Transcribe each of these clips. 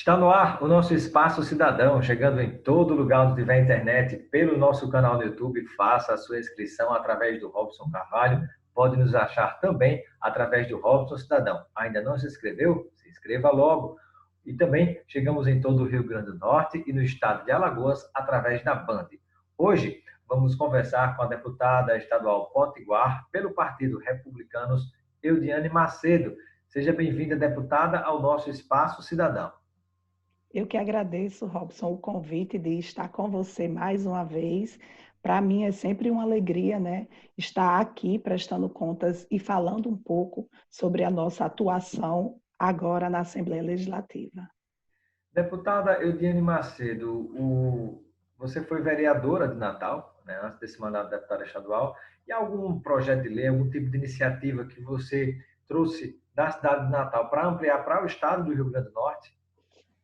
Está no ar o nosso Espaço Cidadão, chegando em todo lugar onde tiver internet, pelo nosso canal no YouTube. Faça a sua inscrição através do Robson Carvalho. Pode nos achar também através do Robson Cidadão. Ainda não se inscreveu? Se inscreva logo. E também chegamos em todo o Rio Grande do Norte e no estado de Alagoas através da Band. Hoje vamos conversar com a deputada estadual potiguar pelo Partido Republicanos, Eudiane Macedo. Seja bem-vinda, deputada, ao nosso Espaço Cidadão. Eu que agradeço, Robson, o convite de estar com você mais uma vez. Para mim é sempre uma alegria, né, estar aqui prestando contas e falando um pouco sobre a nossa atuação agora na Assembleia Legislativa. Deputada Eudiane Macedo, você foi vereadora de Natal, né, antes desse mandato de deputada estadual, e algum projeto de lei, algum tipo de iniciativa que você trouxe da cidade de Natal para ampliar para o estado do Rio Grande do Norte?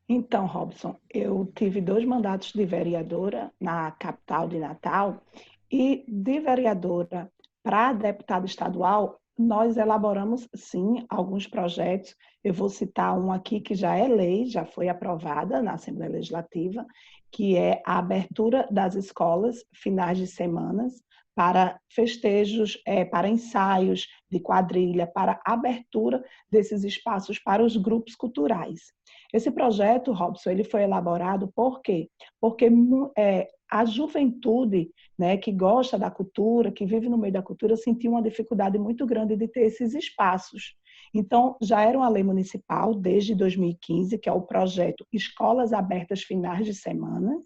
Então, Robson, eu tive 2 mandatos de vereadora na capital de Natal e de vereadora para deputada estadual, nós elaboramos, sim, alguns projetos. Eu vou citar um aqui que já é lei, já foi aprovada na Assembleia Legislativa, que é a abertura das escolas finais de semanas para festejos, para ensaios de quadrilha, para abertura desses espaços para os grupos culturais. Esse projeto, Robson, ele foi elaborado por quê? Porque a juventude, né, que gosta da cultura, que vive no meio da cultura, sentiu uma dificuldade muito grande de ter esses espaços. Então, já era uma lei municipal desde 2015, que é o projeto Escolas Abertas finais de semanas,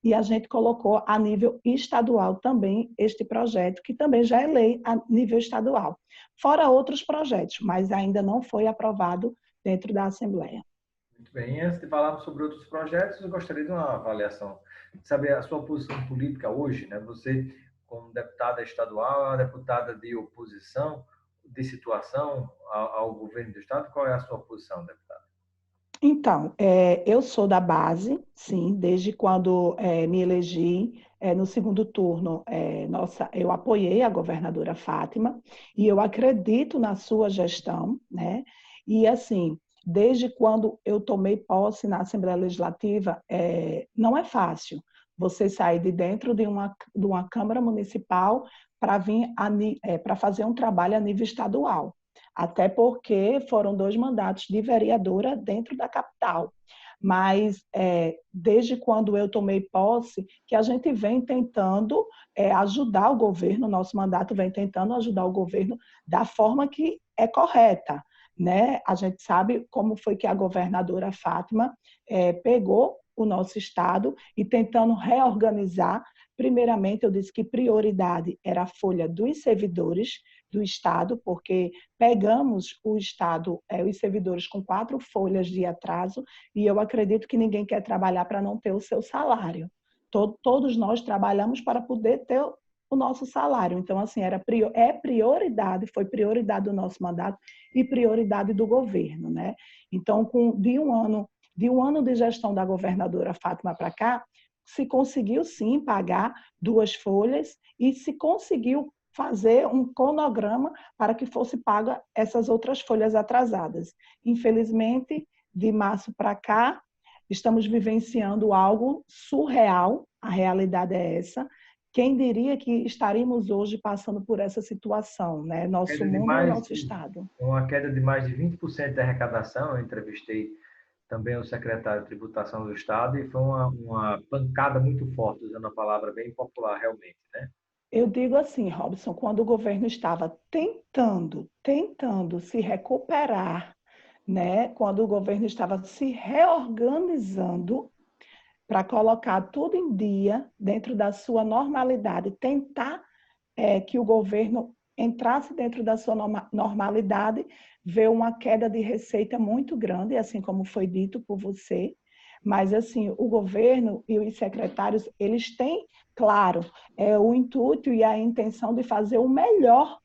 e a gente colocou a nível estadual também este projeto, que também já é lei a nível estadual. Fora outros projetos, mas ainda não foi aprovado dentro da Assembleia. Muito bem. Antes de falarmos sobre outros projetos, eu gostaria de uma avaliação, de saber a sua posição política hoje, né? Você, como deputada estadual, deputada de oposição, de situação ao governo do estado, qual é a sua posição, deputada? Então, eu sou da base, sim, desde quando me elegi no segundo turno. Eu apoiei a governadora Fátima e eu acredito na sua gestão, né? E assim, desde quando eu tomei posse na Assembleia Legislativa, não é fácil você sair de dentro de uma Câmara Municipal para vir para fazer um trabalho a nível estadual, até porque foram 2 mandatos de vereadora dentro da capital. Mas desde quando eu tomei posse, que a gente vem tentando ajudar o governo, nosso mandato vem tentando ajudar o governo da forma que é correta, né? A gente sabe como foi que a governadora Fátima pegou o nosso estado e tentando reorganizar. Primeiramente, eu disse que prioridade era a folha dos servidores do estado, porque pegamos o estado, os servidores com 4 folhas de atraso, e eu acredito que ninguém quer trabalhar para não ter o seu salário. Todos nós trabalhamos para poder ter o nosso salário. Então, assim, prioridade, foi prioridade do nosso mandato e prioridade do governo, né? Então, de um ano de gestão da governadora Fátima para cá, se conseguiu sim pagar 2 folhas e se conseguiu fazer um cronograma para que fosse paga essas outras folhas atrasadas. Infelizmente, de março para cá, estamos vivenciando algo surreal, a realidade é essa. Quem diria que estaríamos hoje passando por essa situação, né? Nosso mundo e o nosso estado. Uma queda de mais de 20% da arrecadação. Eu entrevistei também o secretário de Tributação do Estado e foi uma pancada muito forte, usando a palavra bem popular realmente, né? Eu digo assim, Robson, quando o governo estava tentando se recuperar, né? Quando o governo estava se reorganizando para colocar tudo em dia dentro da sua normalidade, tentar que o governo entrasse dentro da sua normalidade, ver uma queda de receita muito grande, assim como foi dito por você. Mas, assim, o governo e os secretários, eles têm, claro, o intuito e a intenção de fazer o melhor,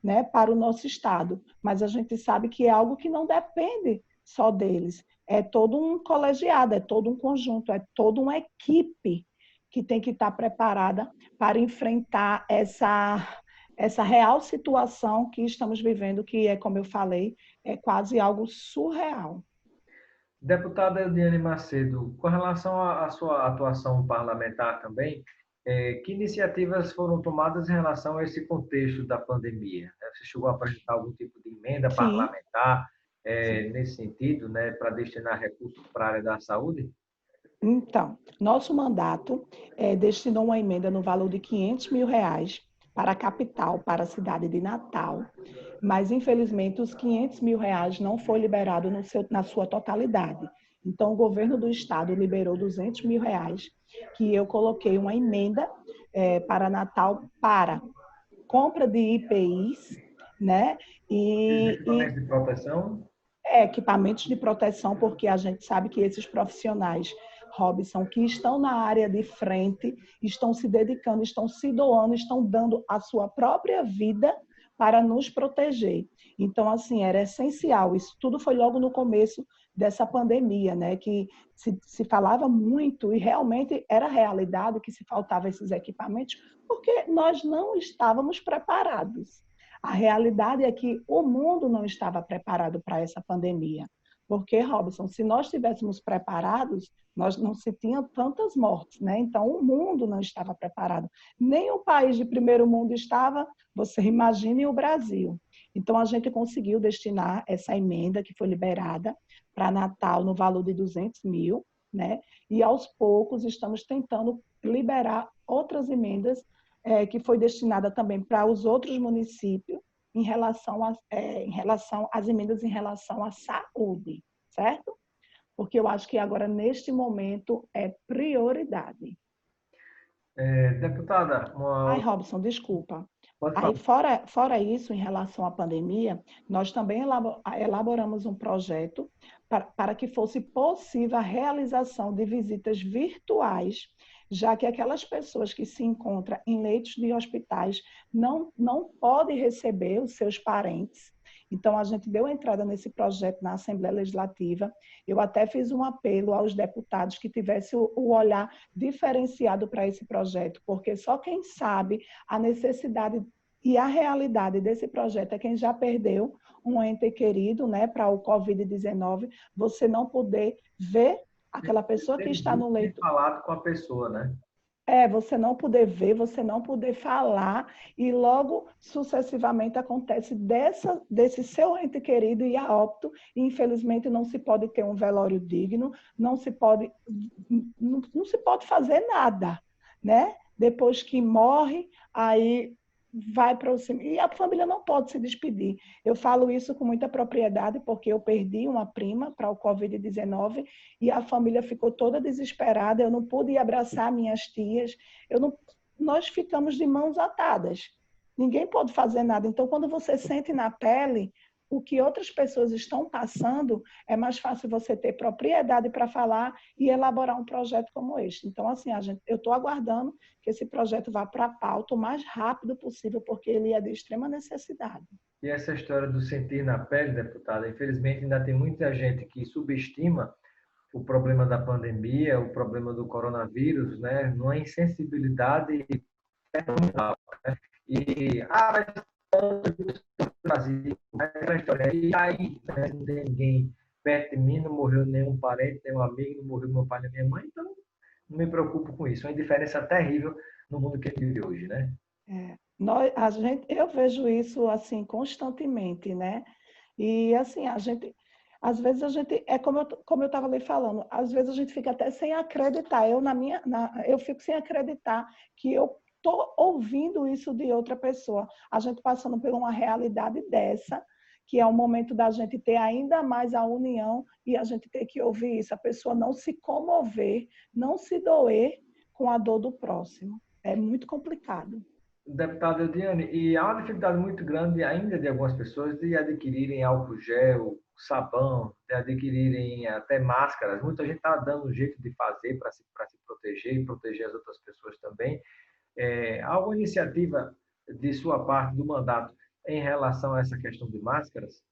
né, para o nosso Estado. Mas a gente sabe que é algo que não depende só deles. É todo um colegiado, é todo um conjunto, é toda uma equipe que tem que estar preparada para enfrentar essa real situação que estamos vivendo, que é, como eu falei, é quase algo surreal. Deputada Eliane Macedo, com relação à sua atuação parlamentar também, que iniciativas foram tomadas em relação a esse contexto da pandemia? Você chegou a apresentar algum tipo de emenda Sim, parlamentar, sim. nesse sentido, né, para destinar recursos para a área da saúde? Então, nosso mandato destinou uma emenda no valor de R$ 500 mil para a capital, para a cidade de Natal, mas infelizmente os R$ 500 mil não foi liberado na sua totalidade. Então, o governo do estado liberou R$ 200 mil, que eu coloquei uma emenda para Natal para compra de IPIs, né? Esses E equipamentos de proteção? equipamentos de proteção, porque a gente sabe que esses profissionais, Robson, que estão na área de frente, estão se dedicando, estão se doando, estão dando a sua própria vida para nos proteger. Então, assim, era essencial. Isso tudo foi logo no começo dessa pandemia, né? Que se falava muito e realmente era realidade que se faltava esses equipamentos, porque nós não estávamos preparados. A realidade é que o mundo não estava preparado para essa pandemia. Porque, Robson, se nós estivéssemos preparados, nós não se tinha tantas mortes, né? Então, o mundo não estava preparado. Nem o país de primeiro mundo estava, você imagine o Brasil. Então, a gente conseguiu destinar essa emenda que foi liberada para Natal no valor de 200 mil, né? E aos poucos estamos tentando liberar outras emendas que foi destinada também para os outros municípios em relação às emendas em relação à saúde, certo? Porque eu acho que agora, neste momento, é prioridade. Deputada, Ai, Robson, desculpa. pode Aí, falar. fora isso, em relação à pandemia, nós também elaboramos um projeto para que fosse possível a realização de visitas virtuais, já que aquelas pessoas que se encontram em leitos de hospitais não podem receber os seus parentes. Então, a gente deu entrada nesse projeto na Assembleia Legislativa. Eu até fiz um apelo aos deputados que tivessem o olhar diferenciado para esse projeto, porque só quem sabe a necessidade e a realidade desse projeto é quem já perdeu um ente querido, né, para o Covid-19, você não poder ver aquela pessoa que Ter está no visto, ter leito. falado com a pessoa, né? Você não poder ver, você não poder falar, e logo sucessivamente acontece desse seu ente querido ir a óbito, e infelizmente não se pode ter um velório digno, não se pode fazer nada, né? Depois que morre, aí vai para o cemitério. E a família não pode se despedir. Eu falo isso com muita propriedade, porque eu perdi uma prima para o Covid-19 e a família ficou toda desesperada. Eu não pude ir abraçar minhas tias. Eu não, nós ficamos de mãos atadas. Ninguém pode fazer nada. Então, quando você sente na pele o que outras pessoas estão passando, é mais fácil você ter propriedade para falar e elaborar um projeto como este. Então, assim, eu estou aguardando que esse projeto vá para a pauta o mais rápido possível, porque ele é de extrema necessidade. E essa história do sentir na pele, deputada, infelizmente ainda tem muita gente que subestima o problema da pandemia, o problema do coronavírus, né, numa insensibilidade mental. E, mas Brasil, aquela história, e aí, né, não tem ninguém perto de mim, não morreu nenhum parente, nenhum amigo, não morreu meu pai nem minha mãe, então não me preocupo com isso. É uma diferença terrível no mundo que a gente vive hoje, né? Eu vejo isso assim constantemente, né? E assim, às vezes a gente, é como eu estava lhe falando, às vezes a gente fica até sem acreditar. Eu fico sem acreditar que eu estou ouvindo isso de outra pessoa. A gente passando por uma realidade dessa, que é o momento da gente ter ainda mais a união e a gente ter que ouvir isso. A pessoa não se comover, não se doer com a dor do próximo. É muito complicado. Deputado Ediane, e há uma dificuldade muito grande ainda de algumas pessoas de adquirirem álcool gel, sabão, de adquirirem até máscaras. Muita gente está dando um jeito de fazer para se proteger e proteger as outras pessoas também. Há alguma iniciativa de sua parte do mandato em relação a essa questão de máscaras?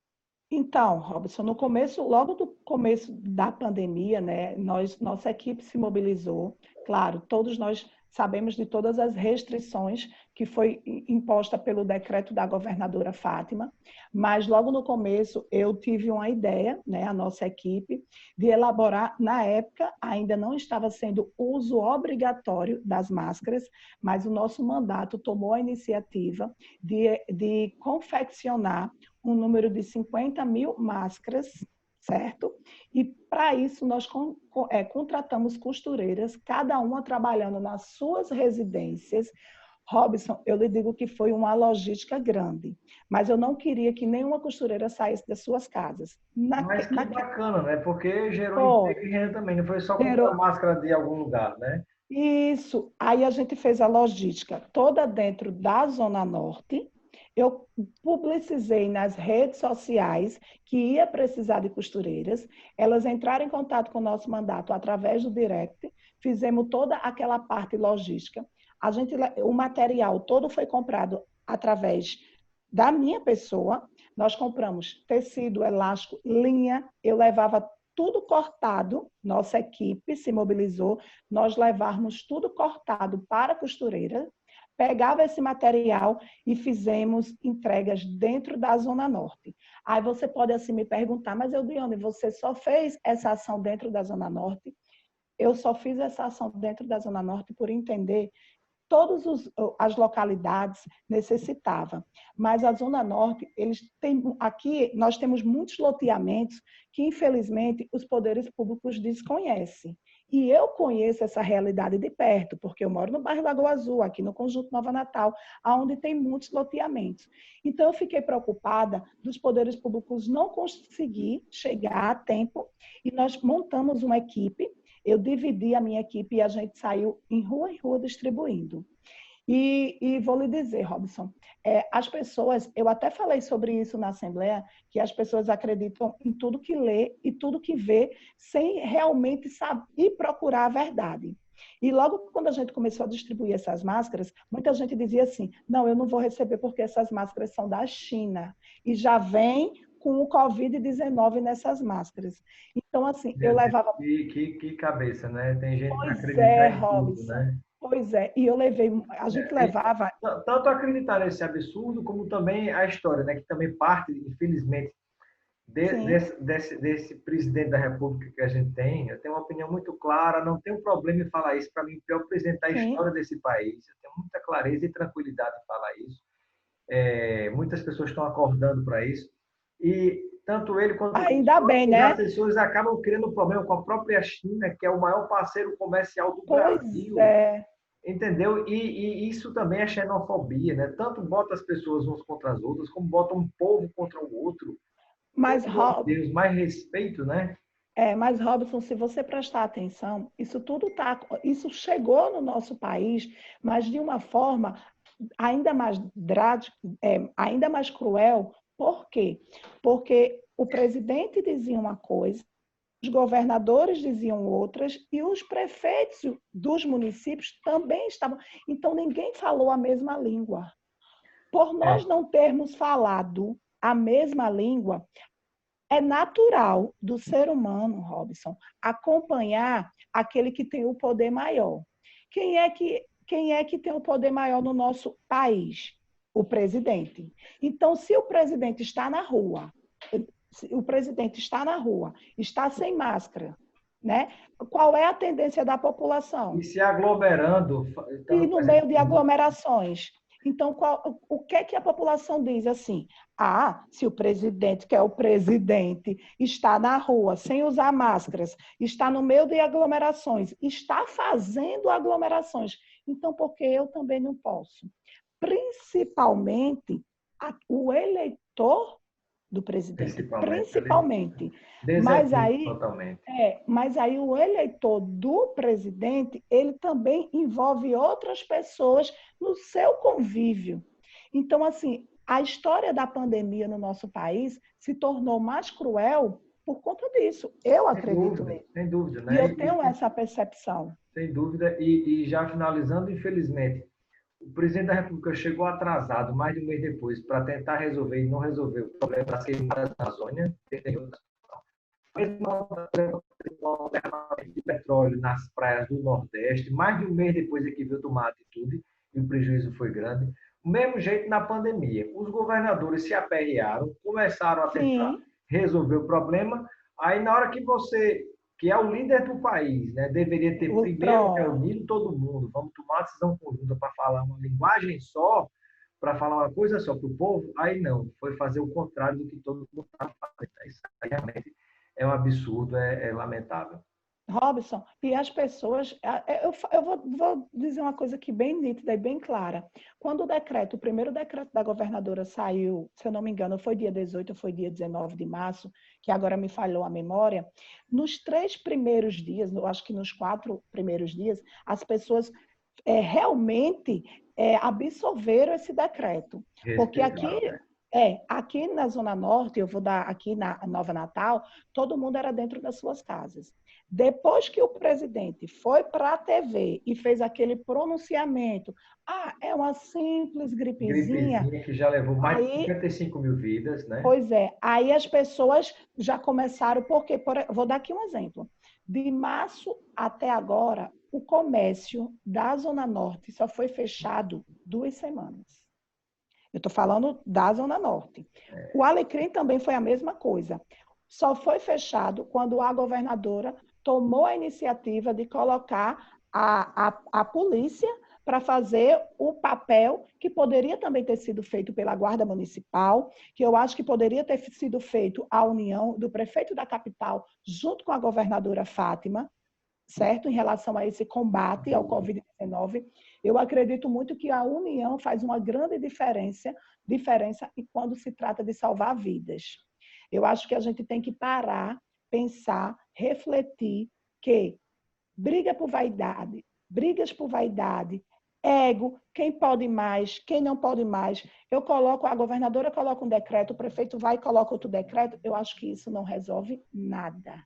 Então, Robson, no começo, logo do começo da pandemia, né, nossa equipe se mobilizou. Claro, todos nós sabemos de todas as restrições que foi imposta pelo decreto da governadora Fátima, mas logo no começo eu tive uma ideia, né, a nossa equipe, de elaborar, na época ainda não estava sendo uso obrigatório das máscaras, mas o nosso mandato tomou a iniciativa de confeccionar um número de 50 mil máscaras, certo? E para isso nós contratamos costureiras, cada uma trabalhando nas suas residências. Robson, eu lhe digo que foi uma logística grande, mas eu não queria que nenhuma costureira saísse das suas casas. Mas que bacana, né? Porque gerou Foi, emprego e renda também, não foi só comprar gerou, máscara de algum lugar, né? isso. Aí a gente fez a logística toda dentro da Zona Norte. Eu publicizei nas redes sociais que ia precisar de costureiras. Elas entraram em contato com o nosso mandato através do direct. Fizemos toda aquela parte logística. O material todo foi comprado através da minha pessoa. Nós compramos tecido, elástico, linha. Eu levava tudo cortado, nossa equipe se mobilizou, nós levarmos tudo cortado para a costureira, pegava esse material e fizemos entregas dentro da Zona Norte. Aí você pode assim me perguntar, mas Eudiane, você só fez essa ação dentro da Zona Norte? Eu só fiz essa ação dentro da Zona Norte por entender todas as localidades necessitavam. Mas a Zona Norte, aqui nós temos muitos loteamentos que, infelizmente, os poderes públicos desconhecem. E eu conheço essa realidade de perto, porque eu moro no bairro Lagoa Azul, aqui no Conjunto Nova Natal, onde tem muitos loteamentos. Então, eu fiquei preocupada dos poderes públicos não conseguir chegar a tempo, e nós montamos uma equipe. Eu dividi a minha equipe e a gente saiu em rua distribuindo. E vou lhe dizer, Robson, as pessoas, eu até falei sobre isso na Assembleia, que as pessoas acreditam em tudo que lê e tudo que vê, sem realmente saber e procurar a verdade. E logo quando a gente começou a distribuir essas máscaras, muita gente dizia assim, não, eu não vou receber porque essas máscaras são da China. E já vem com o Covid-19 nessas máscaras. Então, assim, eu levava... Que cabeça, né? Tem gente que Pois acredita é, em tudo, Robson. né? Pois é. E eu levei... A gente levava... Tanto acreditar nesse absurdo, como também a história, né? Que também parte, infelizmente, Sim, desse presidente da República que a gente tem. Eu tenho uma opinião muito clara, não tenho problema em falar isso. Para mim, o pior presidente da sim. história desse país. Eu tenho muita clareza e tranquilidade em falar isso. Muitas pessoas estão acordando para isso. E tanto ele quanto Ainda bem, os né? assessores acabam criando um problema com a própria China, que é o maior parceiro comercial do Pois Brasil. é. Entendeu? E isso também é xenofobia, né? Tanto bota as pessoas umas contra as outras, como bota um povo contra o outro. Pelo Mas, amor de Deus, mais respeito, né? mas, Robson, se você prestar atenção, isso chegou no nosso país, mas de uma forma ainda mais drástica, ainda mais cruel. Por quê? Porque o presidente dizia uma coisa, os governadores diziam outras e os prefeitos dos municípios também estavam. Então, ninguém falou a mesma língua. Por nós É, não termos falado a mesma língua, é natural do ser humano, Robson, acompanhar aquele que tem o poder maior. Quem é que tem o poder maior no nosso país? O presidente. Então, se o presidente está na rua, está sem máscara, né? Qual é a tendência da e população? se aglomerando, E estando no fazendo meio de isso. aglomerações. Então, o que é que a população diz assim? Ah, se o presidente, que é o presidente, está na rua sem usar máscaras, está no meio de aglomerações, está fazendo aglomerações, então por que eu também não posso? Principalmente o eleitor do presidente, Principalmente, ele principalmente. Mas desequilibra aí totalmente. mas aí o eleitor do presidente, ele também envolve outras pessoas no seu convívio. Então, assim, a história da pandemia no nosso país se tornou mais cruel por conta disso. Eu acredito nisso. Sem dúvida, E né? eu tenho essa percepção. Sem dúvida. E já finalizando, infelizmente, o presidente da República chegou atrasado, mais de um mês depois, para tentar resolver e não resolveu o problema das queimadas da Amazônia, mesmo de petróleo petróleo nas praias do Nordeste, mais de um mês depois é que veio tomar atitude e o prejuízo foi grande. Do mesmo jeito na pandemia, os governadores se aperrearam, começaram a tentar Sim, resolver o problema, aí na hora que você, que é o líder do país, né, deveria ter primeiro pronto. reunido todo mundo, vamos tomar uma decisão conjunta para falar uma linguagem só, para falar uma coisa só para o povo, aí não, foi fazer o contrário do que todo mundo estava fazendo. Isso aí realmente é um absurdo, é lamentável. Robson, e as pessoas, eu vou dizer uma coisa aqui bem nítida e bem clara. Quando o primeiro decreto da governadora saiu, se eu não me engano, foi dia 18 ou foi dia 19 de março, que agora me falhou a memória, nos 3 primeiros dias, eu acho que nos 4 primeiros dias, as pessoas realmente absorveram esse decreto. Porque Respeitaram, né? aqui na Zona Norte, eu vou dar aqui na Nova Natal, todo mundo era dentro das suas casas. Depois que o presidente foi para a TV e fez aquele pronunciamento, é uma simples gripezinha, Gripezinha que já levou mais de aí 55 mil vidas, né? pois é, aí as pessoas já começaram, porque, vou dar aqui um exemplo. De março até agora, o comércio da Zona Norte só foi fechado 2 semanas. Eu estou falando da Zona Norte. O Alecrim também foi a mesma coisa. Só foi fechado quando a governadora tomou a iniciativa de colocar a polícia para fazer o papel que poderia também ter sido feito pela Guarda Municipal, que eu acho que poderia ter sido feito a união do prefeito da capital junto com a governadora Fátima, certo? Em relação a esse combate ao Covid-19, eu acredito muito que a união faz uma grande diferença e quando se trata de salvar vidas. Eu acho que a gente tem que parar, pensar, refletir que brigas por vaidade, ego, quem pode mais, quem não pode mais. A governadora coloca um decreto, o prefeito vai e coloca outro decreto. Eu acho que isso não resolve nada.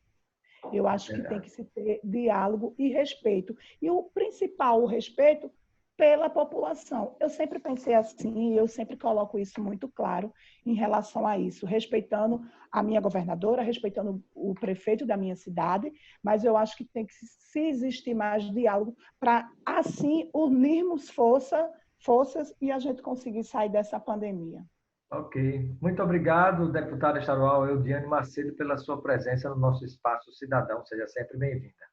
Eu acho que tem que se ter diálogo e respeito. E o principal, o respeito pela população. Eu sempre pensei assim, e eu sempre coloco isso muito claro em relação a isso, respeitando a minha governadora, respeitando o prefeito da minha cidade, mas eu acho que tem que se existir mais diálogo para, assim, unirmos forças e a gente conseguir sair dessa pandemia. Ok. Muito obrigado, deputada estadual Eudiane Macedo, pela sua presença no nosso Espaço Cidadão. Seja sempre bem-vinda.